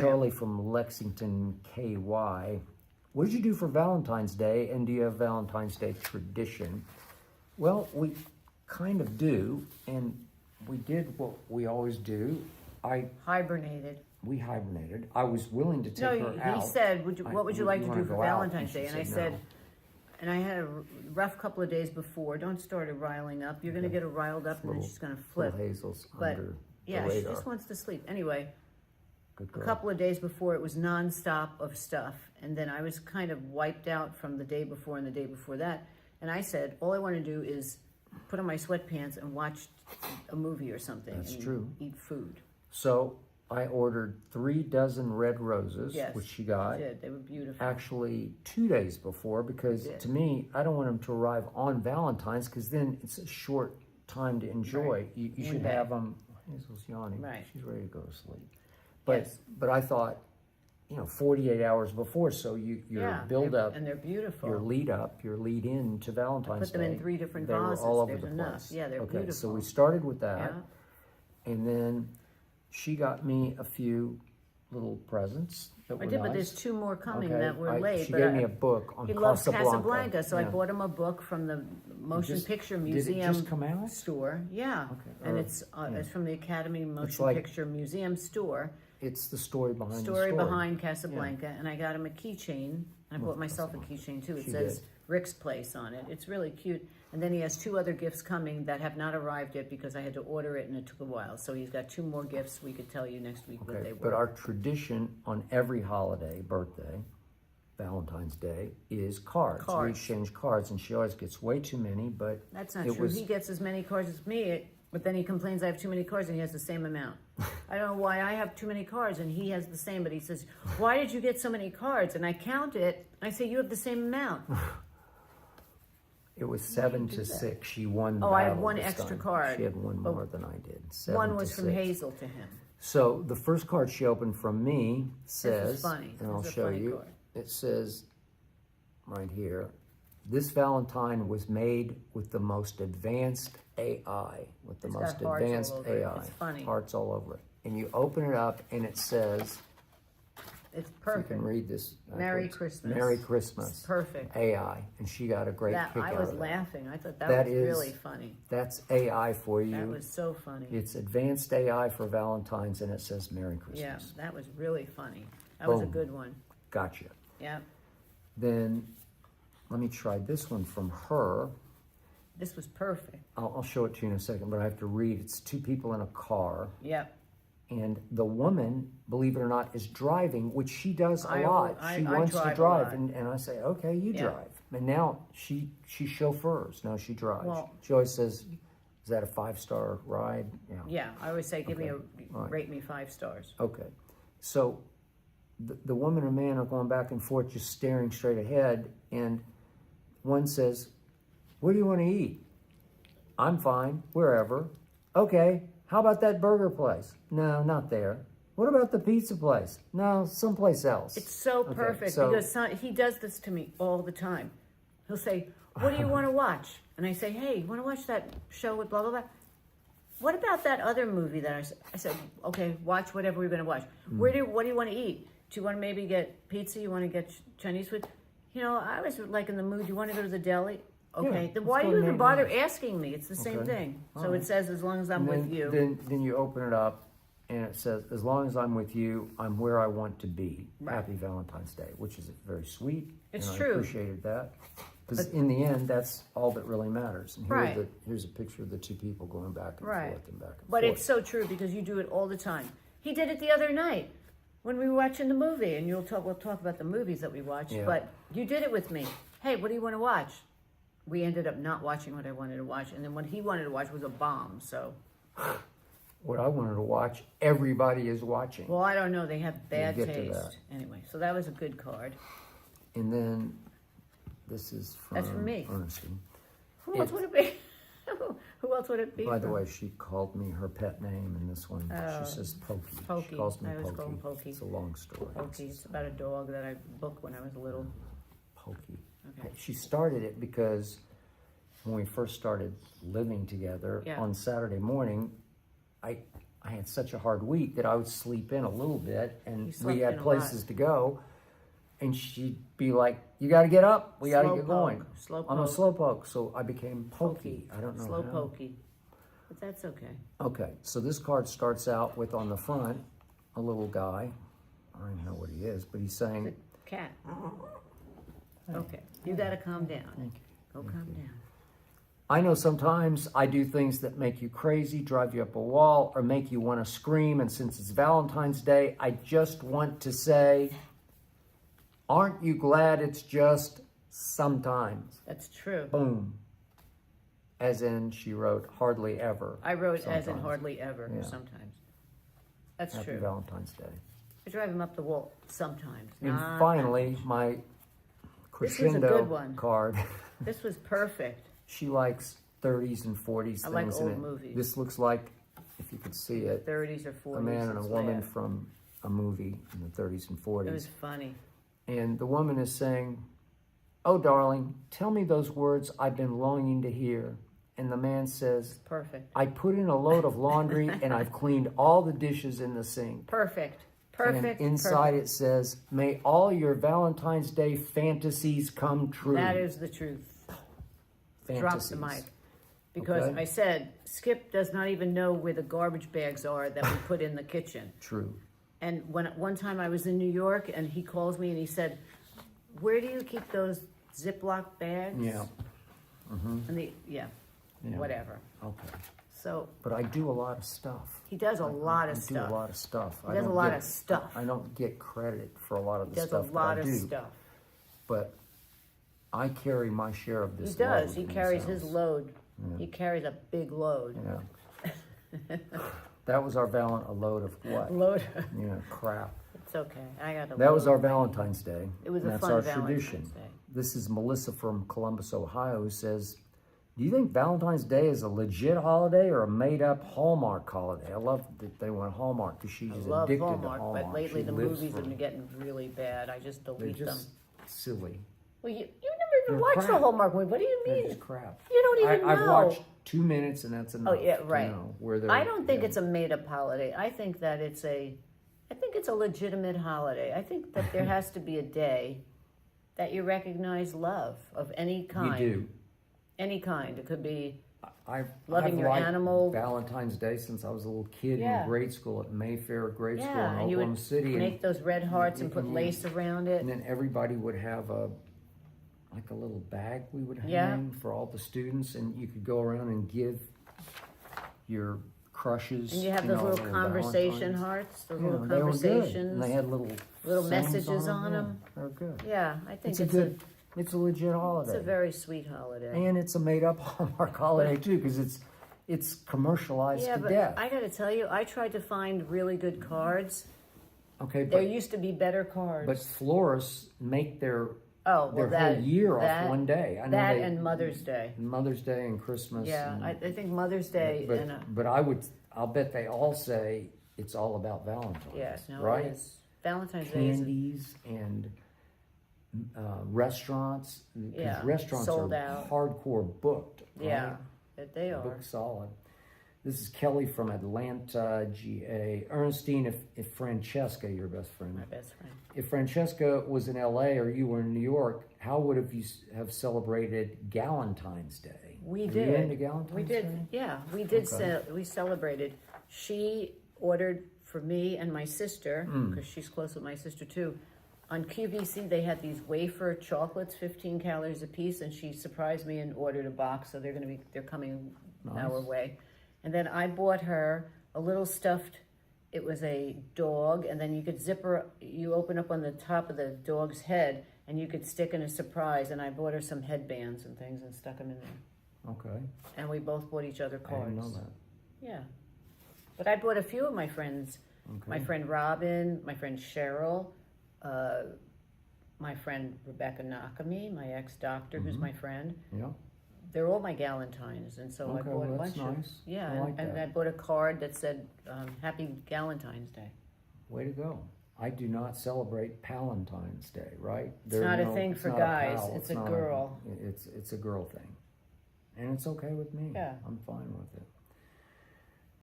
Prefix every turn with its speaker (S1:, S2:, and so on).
S1: Charlie from Lexington, KY. What did you do for Valentine's Day, and do you have Valentine's Day tradition? Well, we kind of do, and we did what we always do. We hibernated. I was willing to take her out.
S2: He said, what would you like to do for Valentine's Day? And I said, and I had a rough couple of days before. Don't start her riling up. You're going to get her riled up, and then she's going to flip.
S1: Hazel's
S2: but
S1: under
S2: yeah,
S1: the radar.
S2: She just wants to sleep. Anyway,
S1: Good
S2: a
S1: girl.
S2: couple of days before, it was nonstop of stuff. And then I was kind of wiped out from the day before and the day before that. And I said, all I want to do is put on my sweatpants and watch a movie or something.
S1: That's
S2: and
S1: true.
S2: Eat food.
S1: So I ordered 3 dozen red roses,
S2: Yes,
S1: which she got.
S2: She did. They were beautiful.
S1: Actually, 2 days before, because to me, I don't want them to arrive on Valentine's, because then it's a short time to enjoy.
S2: Right.
S1: You should have them. Hazel's yawning.
S2: Right.
S1: She's ready to go to sleep. But I thought, 48 hours before, so your build up,
S2: and they're beautiful.
S1: your lead up, your lead in to Valentine's Day.
S2: Put them in 3 different
S1: they
S2: vases.
S1: were all over
S2: There's
S1: the
S2: enough.
S1: place.
S2: Yeah, they're beautiful.
S1: So we started with that,
S2: Yeah.
S1: and then she got me a few little presents that were
S2: I did,
S1: nice.
S2: but there's 2 more coming
S1: Okay,
S2: that were late.
S1: She
S2: but
S1: gave me a book on
S2: He loves
S1: Casablanca.
S2: Casablanca, so I
S1: Yeah.
S2: bought him a book from the Motion Picture Museum
S1: Did it just come out?
S2: store. Yeah,
S1: Okay,
S2: and
S1: or-
S2: it's from the Academy Motion
S1: like-
S2: Picture Museum store.
S1: It's the story behind the
S2: Story
S1: story.
S2: behind Casablanca, and I got him a keychain. I bought myself a keychain too. It
S1: She
S2: says
S1: did.
S2: Rick's Place on it. It's really cute. And then he has 2 other gifts coming that have not arrived yet because I had to order it and it took a while. So he's got 2 more gifts. We could tell you next week what they were.
S1: But our tradition on every holiday, birthday, Valentine's Day, is cards. We
S2: Cards.
S1: exchange cards, and she always gets way too many, but
S2: That's not
S1: it
S2: true.
S1: was-
S2: He gets as many cards as me, but then he complains I have too many cards and he has the same amount. I don't know why I have too many cards and he has the same, but he says, why did you get so many cards? And I count it, I say, you have the same amount.
S1: It was 7 to 6. She won the
S2: Oh, I
S1: battle
S2: had 1
S1: this
S2: extra
S1: time.
S2: card.
S1: She had 1
S2: But
S1: more than I did. 7
S2: 1
S1: to
S2: was from
S1: 6.
S2: Hazel to him.
S1: So the first card she opened from me says,
S2: This is funny.
S1: and I'll
S2: This is a
S1: show
S2: funny
S1: you,
S2: card.
S1: it says right here, this Valentine was made with the most advanced AI, with the
S2: It's
S1: most
S2: got hearts all
S1: advanced
S2: over it.
S1: AI.
S2: It's funny.
S1: Hearts all over it. And you open it up and it says,
S2: It's
S1: you
S2: perfect.
S1: can read this.
S2: Merry
S1: backwards.
S2: Christmas.
S1: Merry Christmas.
S2: It's perfect.
S1: AI. And she got a great
S2: That
S1: kick
S2: I
S1: out
S2: was
S1: of that.
S2: laughing. I thought
S1: That
S2: that was
S1: is-
S2: really funny.
S1: That's AI for you.
S2: That was so funny.
S1: It's advanced AI for Valentine's, and it says Merry Christmas.
S2: Yeah, that was really funny. That was a
S1: Boom.
S2: good one.
S1: Gotcha.
S2: Yeah.
S1: Then let me try this one from her.
S2: This was perfect.
S1: I'll show it to you in a second, but I have to read. It's 2 people in a car,
S2: Yep.
S1: and the woman, believe it or not, is driving, which she does a lot. She
S2: I
S1: wants to
S2: drive a
S1: drive,
S2: lot.
S1: and I say, okay, you
S2: Yeah.
S1: drive. And now she chauffeurs. No, she drives.
S2: Well-
S1: She always says, is that a 5-star ride? Yeah.
S2: Yeah, I always say,
S1: Okay. Right.
S2: rate me 5 stars.
S1: Okay. So the woman and man are going back and forth, just staring straight ahead, and one says, what do you want to eat? I'm fine, wherever. Okay, how about that burger place? No, not there. What about the pizza place? No, someplace else.
S2: It's so
S1: Okay,
S2: perfect
S1: so-
S2: because he does this to me all the time. He'll say, what do you want to watch? And I say, hey, you want to watch that show with blah, blah, blah? What about that other movie that I said, okay, watch whatever we're going to watch. What do you want to eat? Do you want to maybe get pizza? You want to get Chinese food? I was like in the mood. You want to go to the deli? Okay,
S1: Yeah,
S2: then
S1: let's
S2: why
S1: go
S2: do you
S1: to
S2: even
S1: Nate
S2: bother
S1: Ryan's.
S2: asking me? It's the same
S1: Okay.
S2: thing.
S1: All
S2: So
S1: right.
S2: it says, as long as I'm
S1: And
S2: with you.
S1: Then you open it up, and it says, as long as I'm with you, I'm where I want to be.
S2: Right.
S1: Happy Valentine's Day, which is very sweet.
S2: It's
S1: and
S2: true.
S1: I appreciated that. Because in the end, that's all that really matters. And
S2: Right.
S1: here's a picture of the 2 people going back and
S2: Right.
S1: forth and back and
S2: But
S1: forth.
S2: it's so true because you do it all the time. He did it the other night when we were watching the movie, and we'll talk about the movies that we watched.
S1: Yeah.
S2: But you did it with me. Hey, what do you want to watch? We ended up not watching what I wanted to watch, and then what he wanted to watch was a bomb. So,
S1: What I wanted to watch, everybody is watching.
S2: well, I don't know. They have bad
S1: get to
S2: taste.
S1: that.
S2: Anyway, so that was a good card.
S1: And then this is from
S2: That's from me.
S1: Ernestine.
S2: Who else would it be? Who else would it be?
S1: By the
S2: from?
S1: way, she called me her pet name in this one.
S2: Oh.
S1: She says Pokey.
S2: Pokey.
S1: She calls me
S2: I always call
S1: Pokey.
S2: him Pokey.
S1: It's a long story.
S2: Pokey. It's about a dog that I booked when I was little.
S1: Pokey.
S2: Okay.
S1: She started it because when we first started living together
S2: Yeah.
S1: on Saturday morning, I I had such a hard week that I would sleep in a little bit, and
S2: You slept
S1: we had
S2: in a
S1: places
S2: lot.
S1: to go. And she'd be like, "You got to get up. We got to get going."
S2: Slow
S1: I'm a
S2: poke.
S1: slowpoke, so I became pokey. I don't know
S2: Slow
S1: how.
S2: pokey. But that's okay.
S1: Okay, so this card starts out with on the front a little guy. I don't even know what he is, but he's saying,
S2: The cat. Okay. You got to calm down.
S1: Thank you.
S2: Go calm down.
S1: "I know sometimes I do things that make you crazy, drive you up a wall, or make you want to scream. And since it's Valentine's Day, I just want to say, aren't you glad it's just sometimes?"
S2: That's true.
S1: Boom. As in, she wrote, hardly ever.
S2: I wrote as in
S1: sometimes.
S2: hardly ever,
S1: Yeah.
S2: sometimes. That's
S1: Happy
S2: true.
S1: Valentine's Day.
S2: I drive him up the wall sometimes.
S1: And
S2: not
S1: finally, my
S2: This was a
S1: crescendo
S2: good one.
S1: card.
S2: This was perfect.
S1: She likes 30s and 40s
S2: I like
S1: things.
S2: old
S1: and
S2: movies.
S1: This looks like, if you could see it,
S2: 30s or 40s.
S1: a man and a
S2: it's
S1: woman
S2: bad.
S1: from a movie in the 30s and
S2: It
S1: 40s.
S2: was funny.
S1: And the woman is saying, "Oh, darling, tell me those words I've been longing to hear." And the man says,
S2: Perfect.
S1: "I put in a load of laundry and I've cleaned all the dishes in the sink."
S2: Perfect.
S1: And
S2: Perfect.
S1: inside
S2: perfect.
S1: it says, "May all your Valentine's Day fantasies come true."
S2: That is the truth.
S1: Fantasies.
S2: Drop the mic. Because
S1: Okay.
S2: I said, Skip does not even know where the garbage bags are that we put in the kitchen.
S1: True.
S2: And one time I was in New York and he calls me and he said, "Where do you keep those Ziploc bags?"
S1: Yeah.
S2: And
S1: Yeah.
S2: whatever.
S1: Okay.
S2: So
S1: But I do a lot of stuff.
S2: he does a lot
S1: I
S2: of
S1: do
S2: stuff.
S1: a lot of stuff.
S2: He does a lot of stuff.
S1: I don't get credit for a lot of
S2: He
S1: the
S2: does
S1: stuff
S2: a lot
S1: that I
S2: of
S1: do.
S2: stuff.
S1: But I carry my share of
S2: He
S1: this.
S2: does.
S1: load
S2: He
S1: in this
S2: carries his
S1: house.
S2: load. He carries a big load.
S1: Yeah. That was our a load of what?
S2: Load.
S1: Crap.
S2: It's okay. I got a
S1: That was
S2: load.
S1: our Valentine's Day.
S2: It was
S1: and
S2: a
S1: that's
S2: fun
S1: our
S2: Valentine's
S1: tradition.
S2: Day.
S1: This is Melissa from Columbus, Ohio, who says, "Do you think Valentine's Day is a legit holiday or a made-up Hallmark holiday?" I love that they went Hallmark because she's
S2: I love
S1: addicted
S2: Hallmark,
S1: to Hallmark.
S2: but lately
S1: She
S2: the
S1: lives
S2: movies
S1: for
S2: have been
S1: it.
S2: getting really bad. I just
S1: They're
S2: delete them.
S1: just silly.
S2: Well, you never even
S1: They're
S2: watched the
S1: crap.
S2: Hallmark movie. What do you
S1: They're
S2: mean?
S1: just crap.
S2: You don't even
S1: I've
S2: know.
S1: watched 2 minutes and that's enough.
S2: Oh yeah,
S1: to
S2: right.
S1: know where they're,
S2: I don't think
S1: yeah.
S2: it's a made-up holiday. I think that it's a legitimate holiday. I think that there has to be a day that you recognize love of any kind.
S1: You do.
S2: Any kind. It could be
S1: Loving
S2: your
S1: liked
S2: animal.
S1: Valentine's Day since I was a little kid
S2: Yeah.
S1: in grade school at Mayfair grade school
S2: yeah,
S1: in
S2: and you
S1: Oklahoma
S2: would
S1: City.
S2: make those red hearts and put
S1: and-
S2: lace around it.
S1: And then everybody would have a little bag we would hang
S2: Yeah.
S1: for all the students, and you could go around and give your crushes.
S2: And you have those
S1: know,
S2: little conversation
S1: Valentines.
S2: hearts, those
S1: Yeah,
S2: little
S1: they were good.
S2: conversations.
S1: And they had little sayings
S2: messages on
S1: yeah,
S2: them.
S1: They're good.
S2: Yeah, I think
S1: It's a good. It's a legit holiday.
S2: it's a very sweet holiday.
S1: and it's a made-up Hallmark holiday too, because it's commercialized
S2: Yeah,
S1: to
S2: but
S1: death.
S2: I got to tell you, I tried to find really good cards.
S1: Okay,
S2: There
S1: but
S2: used to be better cards.
S1: but florists make their
S2: oh,
S1: their
S2: well,
S1: whole year
S2: that,
S1: off one day. I know
S2: that
S1: they,
S2: and Mother's Day.
S1: Mother's Day and Christmas.
S2: Yeah,
S1: and,
S2: I think Mother's Day
S1: but
S2: and
S1: but I'll bet they all say it's all about Valentine's.
S2: yes, no,
S1: right?
S2: it is. Valentine's Day is
S1: Candies and restaurants. 'Cause
S2: Yeah,
S1: restaurants
S2: sold
S1: are
S2: out.
S1: hardcore booked.
S2: yeah,
S1: right?
S2: that they are.
S1: Booked solid. This is Kelly from Atlanta, GA. Ernestine, if Francesca, your best friend,
S2: My best friend.
S1: if Francesca was in LA or you were in New York, how would you have celebrated Galentine's Day?
S2: We
S1: Are
S2: did.
S1: You into Galentine's
S2: We did.
S1: Day?
S2: Yeah, we did.
S1: Okay.
S2: We celebrated. She ordered for me and my sister
S1: Mm.
S2: because she's close with my sister too. On QVC, they had these wafer chocolates, 15 calories a piece, and she surprised me and ordered a box. So they're coming our
S1: Nice.
S2: way. And then I bought her a little stuffed. It was a dog, and then you could you open up on the top of the dog's head, and you could stick in a surprise. And I bought her some headbands and things and stuck them in there.
S1: Okay.
S2: And we both bought each other
S1: I
S2: cards.
S1: didn't know that.
S2: Yeah. But I bought a few of my friends.
S1: Okay.
S2: My friend Robin, my friend Cheryl, my friend Rebecca Nakami, my ex-doctor who's my friend.
S1: Yeah.
S2: They're all my Galentines, and so I
S1: Okay,
S2: bought
S1: well,
S2: a
S1: that's
S2: bunch
S1: nice.
S2: of yeah,
S1: I like
S2: and
S1: that.
S2: I bought a card that said Happy Galentine's Day.
S1: Way to go. I do not celebrate Palentine's Day, right?
S2: It's not a thing
S1: it's
S2: for
S1: not
S2: guys,
S1: pal,
S2: it's a
S1: not
S2: girl.
S1: It's a girl thing. And it's okay with me.
S2: Yeah.
S1: I'm fine with it.